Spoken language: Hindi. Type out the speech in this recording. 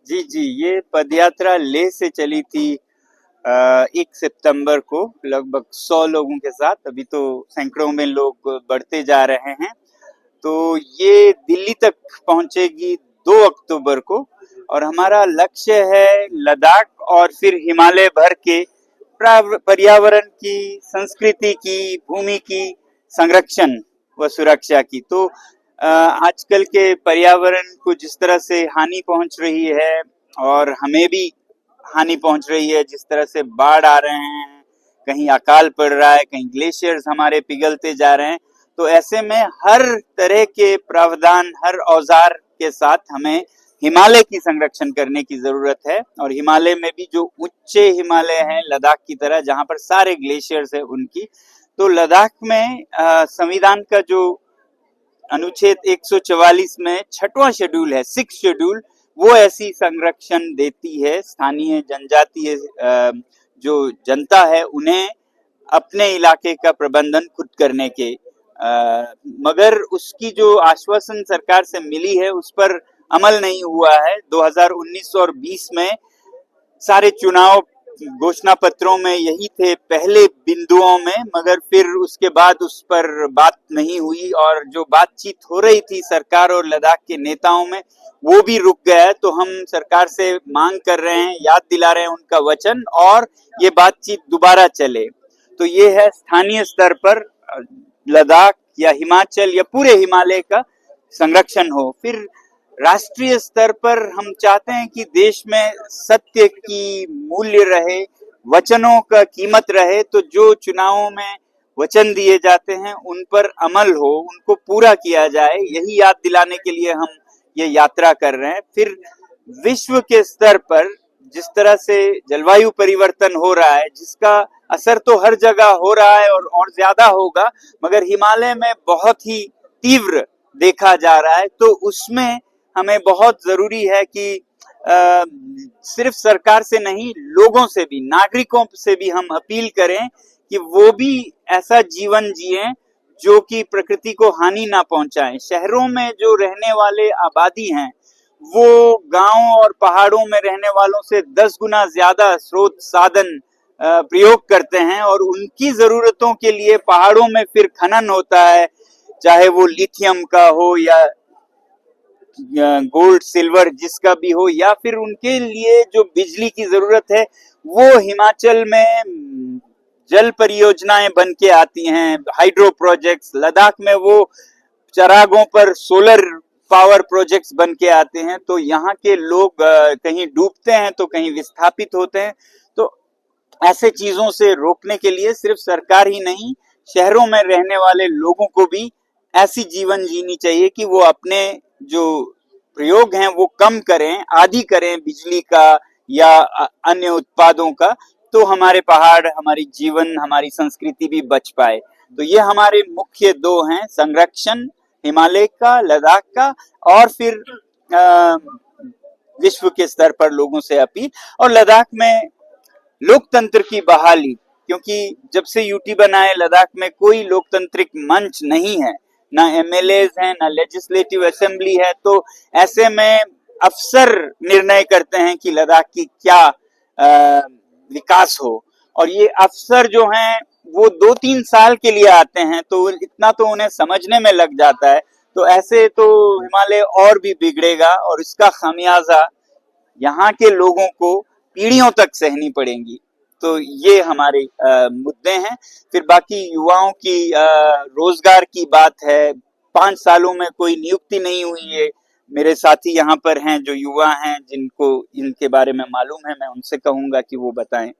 जी, जी, ये पदयात्रा लेह से चली थी 1 सितंबर को लगभग 100 लोगों के साथ। अभी तो सैकड़ों में लोग बढ़ते जा रहे हैं। तो ये दिल्ली तक पहुंचेगी 2 अक्टूबर को और हमारा लक्ष्य है लद्दाख और फिर हिमालय भर के पर्यावरण की, संस्कृति की, भूमि की संरक्षण व सुरक्षा की। तो आजकल के पर्यावरण को जिस तरह से हानि पहुंच रही है और हमें भी हानि पहुंच रही है, जिस तरह से बाढ़ आ रहे हैं, कहीं अकाल पड़ रहा है, कहीं ग्लेशियर्स हमारे पिघलते जा रहे हैं, तो ऐसे में हर तरह के प्रावधान, हर औजार के साथ हमें हिमालय की संरक्षण करने की जरूरत है। और हिमालय में भी जो उच्चे हिमालय हैं लद्दाख की तरह, जहां पर सारे ग्लेशियर्स है उनकी, तो लद्दाख में संविधान का जो अनुच्छेद 144 में 6वां शेड्यूल है, 6 शेड्यूल, वो ऐसी संरक्षण देती है। स्थानीय जनजातीय जो जनता है उन्हें अपने इलाके का प्रबंधन खुद करने के, मगर उसकी जो आश्वासन सरकार से मिली है उस पर अमल नहीं हुआ है। 2019 और 20 में सारे चुनाव घोषणा पत्रों में यही थे पहले बिंदुओं में, मगर फिर उसके बाद उस पर बात नहीं हुई और जो बातचीत हो रही थी सरकार और लद्दाख के नेताओं में वो भी रुक गया है। तो हम सरकार से मांग कर रहे हैं, याद दिला रहे हैं उनका वचन, और ये बातचीत दोबारा चले। तो ये है स्थानीय स्तर पर लद्दाख या हिमाचल या पूरे हिमालय का संरक्षण हो। फिर राष्ट्रीय स्तर पर हम चाहते हैं कि देश में सत्य की मूल्य रहे, वचनों का कीमत रहे। तो जो चुनावों में वचन दिए जाते हैं उन पर अमल हो, उनको पूरा किया जाए, यही याद दिलाने के लिए हम ये यात्रा कर रहे हैं। फिर विश्व के स्तर पर जिस तरह से जलवायु परिवर्तन हो रहा है, जिसका असर तो हर जगह हो रहा है और ज्यादा होगा, मगर हिमालय में बहुत ही तीव्र देखा जा रहा है। तो उसमें हमें बहुत जरूरी है कि सिर्फ सरकार से नहीं, लोगों से भी, नागरिकों से भी हम अपील करें कि वो भी ऐसा जीवन जिएं जो कि प्रकृति को हानि ना पहुंचाएं। शहरों में जो रहने वाले आबादी हैं वो गांव और पहाड़ों में रहने वालों से 10 गुना ज्यादा स्रोत साधन प्रयोग करते हैं और उनकी जरूरतों के लिए पहाड़ों में फिर खनन होता है, चाहे वो लिथियम का हो या गोल्ड सिल्वर जिसका भी हो, या फिर उनके लिए जो बिजली की जरूरत है वो हिमाचल में जल परियोजनाएं बन के आती हैं, हाइड्रो प्रोजेक्ट्स। लद्दाख में वो चरागों पर सोलर पावर प्रोजेक्ट्स बन के आते हैं। तो यहाँ के लोग कहीं डूबते हैं तो कहीं विस्थापित होते हैं। तो ऐसे चीजों से रोकने के लिए सिर्फ सरकार ही नहीं, शहरों में रहने वाले लोगों को भी ऐसी जीवन जीनी चाहिए कि वो अपने जो प्रयोग हैं वो कम करें, आदि करें बिजली का या अन्य उत्पादों का। तो हमारे पहाड़, हमारी जीवन, हमारी संस्कृति भी बच पाए। तो ये हमारे मुख्य 2 हैं, संरक्षण हिमालय का, लद्दाख का, और फिर विश्व के स्तर पर लोगों से अपील। और लद्दाख में लोकतंत्र की बहाली, क्योंकि जब से यूटी बना है लद्दाख में कोई लोकतांत्रिक मंच नहीं है, ना एमएलएज हैं, ना लेजिस्लेटिव असेंबली है। तो ऐसे में अफसर निर्णय करते हैं कि लद्दाख की क्या विकास हो, और ये अफसर जो हैं वो 2-3 साल के लिए आते हैं, तो इतना तो उन्हें समझने में लग जाता है। तो ऐसे तो हिमालय और भी बिगड़ेगा और इसका खामियाजा यहाँ के लोगों को पीढ़ियों तक सहनी पड़ेंगी। तो ये हमारे मुद्दे हैं। फिर बाकी युवाओं की रोजगार की बात है। 5 सालों में कोई नियुक्ति नहीं हुई है। मेरे साथी यहाँ पर हैं जो युवा हैं, जिनको इनके बारे में मालूम है, मैं उनसे कहूंगा कि वो बताएं।